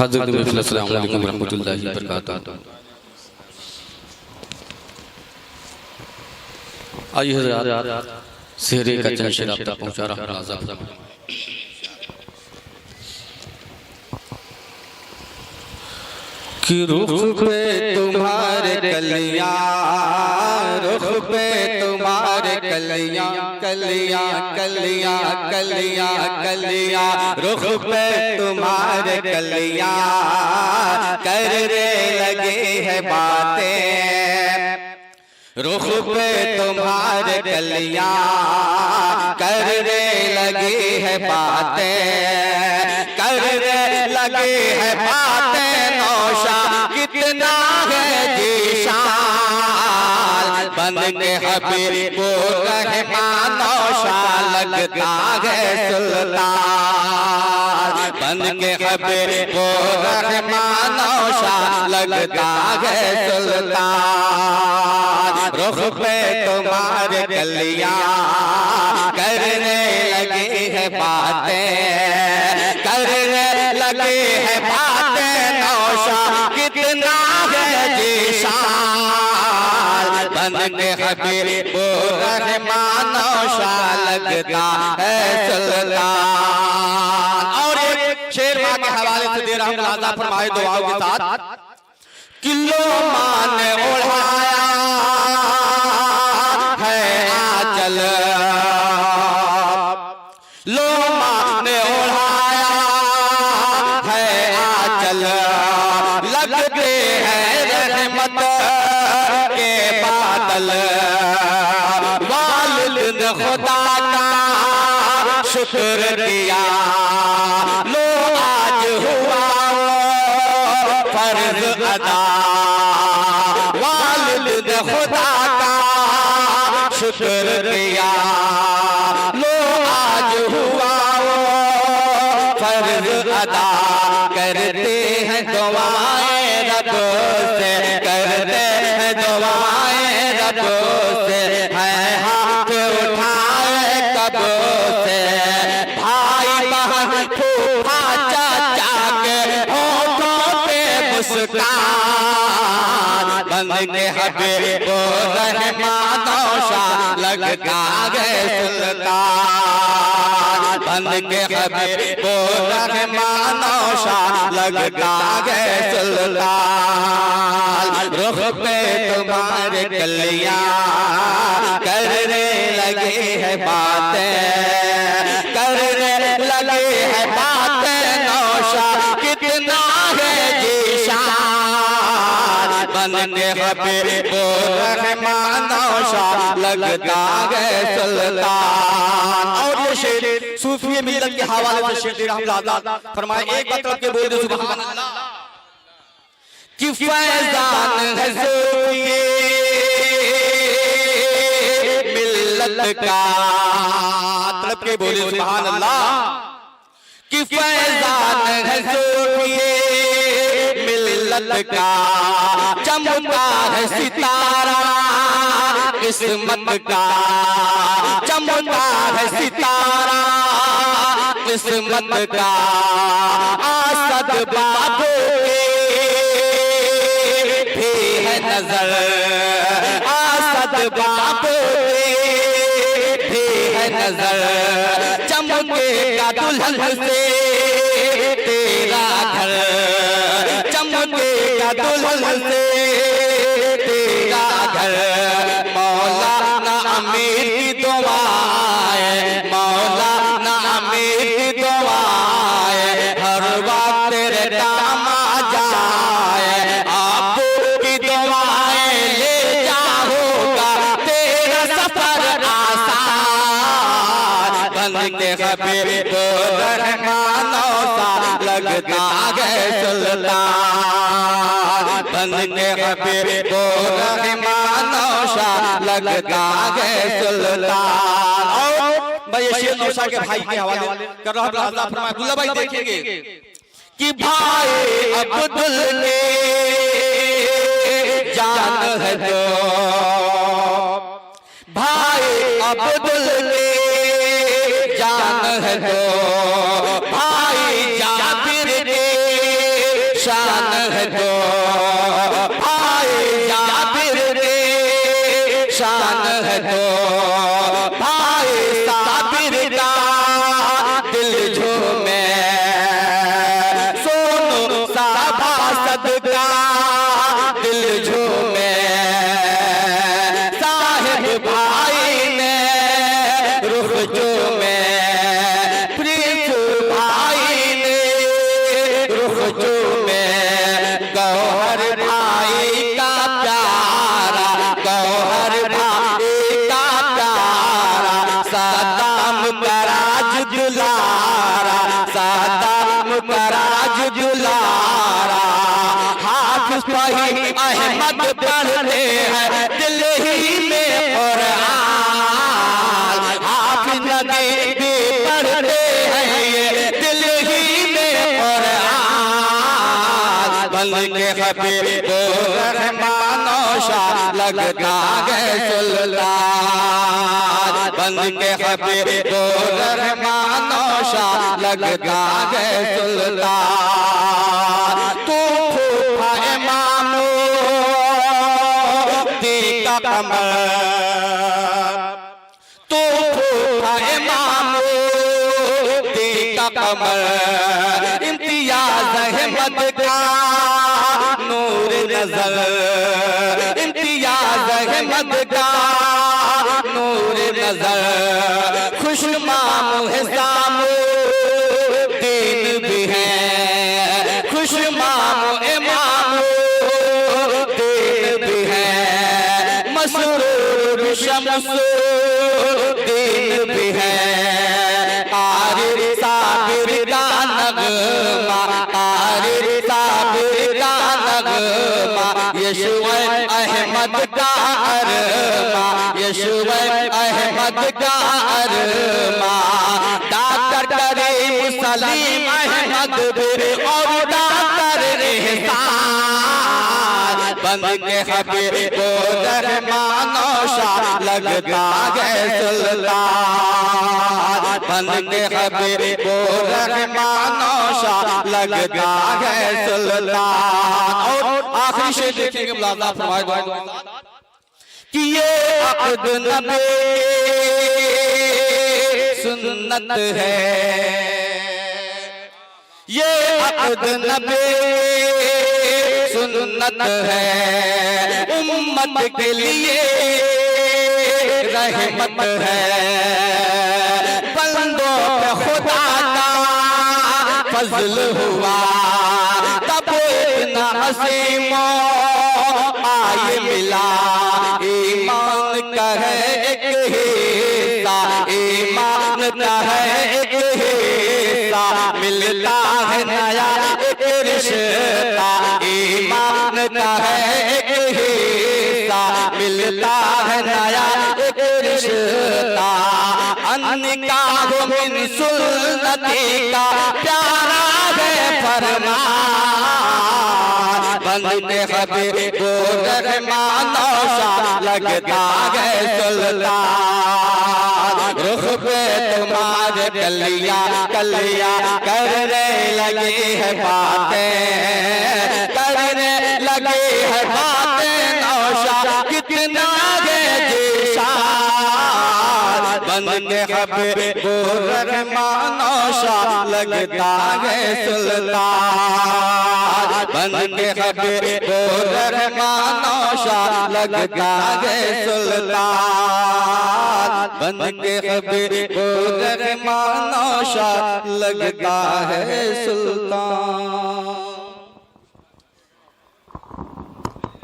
हज़रत अस्सलामु अलैकुम रहमतुल्लाहि व बरकातहू। आइए हज़रात सेहरे का चंद शेर आप तक पहुँचा रहा हूँ। कि रुख पे तुम्हारे कलियां, रुख पे तुम्हारे कलियां, कलियां कलियां कलियां कलियां, रुख पे तुम्हारे कलियां करने लगे हैं बातें, रुख पे तुम्हारे कलियां करने लगे हैं बातें, करने लगे हैं बातें। नौशा कितना है जीशान बन के हबीब को रहमान, नौशा लगता है सुल्तान बन के हबीब को रहमान, नौशा लगता है सुल्तान। रुख पे तुम्हारे कलियां करने लगे हैं बातें, करने लगे हैं बातें। नौशा कितना है जीशान बन के हबीब को रहमान, नौशा लगता है सुल्तान। और एक शेर मां के हवाले से दे रहा हूं, नाज़ा फरमाए दुआओं के साथ। किलो मां ने ओढ़ाया है आंचल, लो मां ने ओढ़ाया है आंचल, लगते हैं रहमत के बादल। वालिद ने खुदा का शुक्र किया, लो आज हुआ फर्ज अदा। वालिद ने खुदा का शुक्र किया, लो आज हुआ फर्ज अदा। करते हैं दुआएं रब से, करते हैं दुआएं रब से, है हाथ उठाए कब से। भाई बहन फूफा चाचा के होठों पे मुस्कान बन के हबीब को रहमान, नौशा लगता है सुल्तान बन के हबीब को रहमान, नौशा लगता है सुल्तान। रुख पे तुम्हारे कलियां करने लगे हैं बातें, करने लगे हैं बातें। नौशा कितना है जीशान बन के हबीब को रहमान, नौशा लगता है सुल्तान। और ये शेर सूफी मिल्लत के हवाले से शेर दे रहा हूं, फरमाए एक मतलब के बोल दे सुभान अल्लाह। कि फैजान है सूफी मिल्लत का, मतलब के बोले सुभान अल्लाह। कि फैजान है सूफी मिल्लत का, चमका है सितारा किस्मत का, चमका है सितारा किस्मत का। आसद बाबू भी है नजर, आसद बाबू भी है नजर। चमकेगा दुल्हन से तेरा घर, चमकेगा दुल्हन से तेरा घर। मौलाना अमीर की दुआएं, मौलाना अमीर की दुआएं हर वक्त तेरे काम आ जाए। आपू की दुआएं ले जाओगा तेरा सफर आसान बन के हबीब को रहमान, नौशा लगता है सुल्तान बन के हबीब को रहमान, नौशा लगता है सुल्तान। और भाई शेर नौशा के भाई के हवाले कर रहा हूं, फरमाया अब्दुल्ला भाई देखेंगे कि भाई अब्दुल ने जान है जो, भाई अब्दुल ने जान है जो, भाई जाबिर ने शान है तो भाई साबिर का दिल झूमे, सोनू साबा सदका दिल झूमे, साहिब भाई ने रुख झूमे, प्रिंस भाई ने रुख झूमे, गौहर भाई का प्यारा, गौहर भाई का प्यारा, सदाम कराज दुलारा, सदाम कराज दुलारा, हाफिज फहीम अहमद पढ़ते हैं दिल ही में कुरान, हाफिज नबी भी पढ़ते हैं ये दिल ही में कुरान, बन के हबीब रहमानो शाह लगता है सुल्तान, बन के हबीब रहमानो शाह लगता है सुल्तान, तू फूफा इमामो का कमर, तू फूफा इमामो का कमर, इम्तियाज अहमद का नूर नजर, इम्तियाज अहमद का नूर नजर, खुशमामू है सामो दीन भी है, खुशमामू इमामो दीन भी है, मसरूर शमसो दीन भी है, आरिफ साबिर का नगमा, आरिफ साबिर का नगमा, यशुए अहमद का अरमा, यशुए अहमद का अरमा, डॉक्टर करीम सलीम अहमद फिर और डॉक्टर एहसान, बन के हबीब रहमानो शाह लगता है सुल्तान, बन के हबीब रहमानो शाह लगता है सुल्तान। और आखिरी शेर देखेंगे मुलाज़ा फरमाए कि ये अक़द नबी सुन्नत है, ये अक़द नबी सुन्नत है, उम्मत के लिए रहमत है, बंदों पे खुदा का फजल हुआ तब इतना हसीमो आए मिला, ईमान का है एक हिस्सा, ईमान का है एक हिस्सा, मिलता है नया एक रिश्ता, ईमान का है एक हिस्सा, मिलता है नया एक रिश्ता, अनिकाह मिन सुन्नती का प्यारा है फरमान, बन के हबीब रहमानो शाह लगता है सुल्तान, रुख पे तुम्हारे कलिया कलिया करने लगी है बातें, करने लगी है बातें नौशाद कितना है जीशान, बन के हबीब रहमानो शाह लगता है सुल्तान, बन के हबीब रहमानो शाह लगता है सुल्तान, बन के हबीब रहमानो शाह लगता है सुल्तान।